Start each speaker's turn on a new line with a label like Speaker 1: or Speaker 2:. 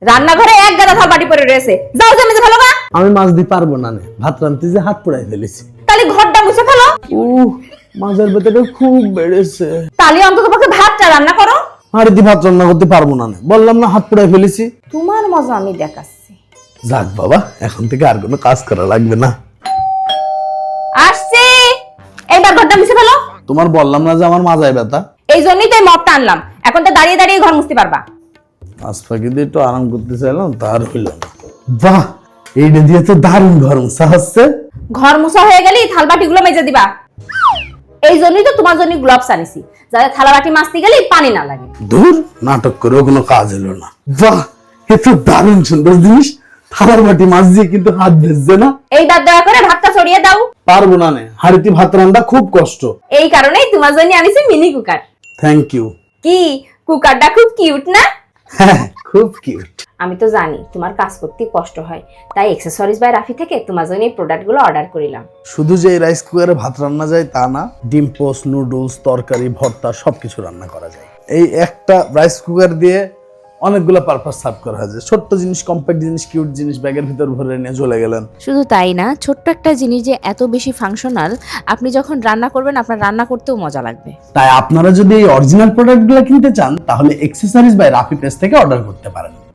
Speaker 1: রান্নাঘরে এক গাদা থালবাটি পড়ে রয়েছে, যাও জমিতে ফেলো গা।
Speaker 2: আমি মাছ দিয়ে পারবো না নে, ভাত রান্তে যে হাত পোড়াই ফেলেছি।
Speaker 1: তাহলে ঘরটা মুছে ফেলো।
Speaker 2: মাছের ভেতরে খুব বেড়েছে।
Speaker 1: তাহলে অন্তত পক্ষে ভাতটা রান্না করো।
Speaker 2: হাড়ি দিয়ে ভাত রান্না করতে পারবো না নে, বললাম না হাত পোড়াই ফেলেছি।
Speaker 1: তোমার মজা আমি দেখাচ্ছি।
Speaker 2: যাক বাবা, এখন থেকে আর কোনো কাজ করা লাগবে না।
Speaker 1: আসছি, এইবার ঘরটা মুছে ফেলো।
Speaker 2: তোমার বললাম না যে আমার মাজায় ব্যথা।
Speaker 1: এই জন্যই তো এই মপটা আনলাম, এখন তো দাঁড়িয়ে দাঁড়িয়ে ঘর মুছতে পারবা।
Speaker 2: আজ ফাঁকি দিয়ে একটু আরাম করতে চাইলাম, তার হইল না। বাহ, এইটা দিয়ে তো দারুণ ঘর মুছা হচ্ছে।
Speaker 1: ঘর মুছা হয়ে গেলেই থালবাটি গুলো মেজে দিবা। এই জন্যই তো তোমার জন্য গ্লোভস আনিছি, যাতে থালাবাটি মাজতে গেলে পানি না লাগে।
Speaker 2: দূর, নাটক করেও কোনো কাজ হলো না। বাহ, এ তো দারুণ সুন্দর জিনিস। থালার বাটি মাছ দিয়ে কিন্তু হাত ভেজছে না।
Speaker 1: এইবার দয়া করে ভাতটা ছড়িয়ে দাও।
Speaker 2: পারবো না নে, হাড়িতে ভাত রান্না খুব কষ্ট।
Speaker 1: এই কারণেই তোমার জন্য আনিছি মিনি কুকার।
Speaker 2: Thank you.
Speaker 1: কি কুকারটা খুব কিউট না?
Speaker 2: হ্যাঁ, খুব কিউট।
Speaker 1: আমি তো জানি তোমার কাজ করতে কষ্ট হয়, তাই অ্যাকসেসরিজ বাই রাফি থেকে তোমার জন্য এই প্রোডাক্টগুলো অর্ডার করিলাম।
Speaker 2: শুধু যে এই রাইস কুকারে ভাত রান্না যায় তা না, ডিম পোস্ট, নুডলস, তরকারি, ভর্তা সবকিছু রান্না করা যায়। এই একটা রাইস কুকার দিয়ে অনেকগুলো পারপাস সার্ভ করা যায়। ছোট্ট জিনিস, কম্প্যাক্ট জিনিস, কিউট জিনিস ব্যাগের ভিতর ভরে নিয়ে চলে গেলেন।
Speaker 3: শুধু তাই না, ছোট্ট একটা জিনিস যে এত বেশি ফাংশনাল, আপনি যখন রান্না করবেন আপনার রান্না করতেও মজা লাগবে।
Speaker 2: তাই আপনারা যদি এই অরিজিনাল প্রোডাক্টগুলো কিনতে চান, তাহলে অ্যাকসেসরিজ বাই রাফি পেজ থেকে অর্ডার করতে পারেন।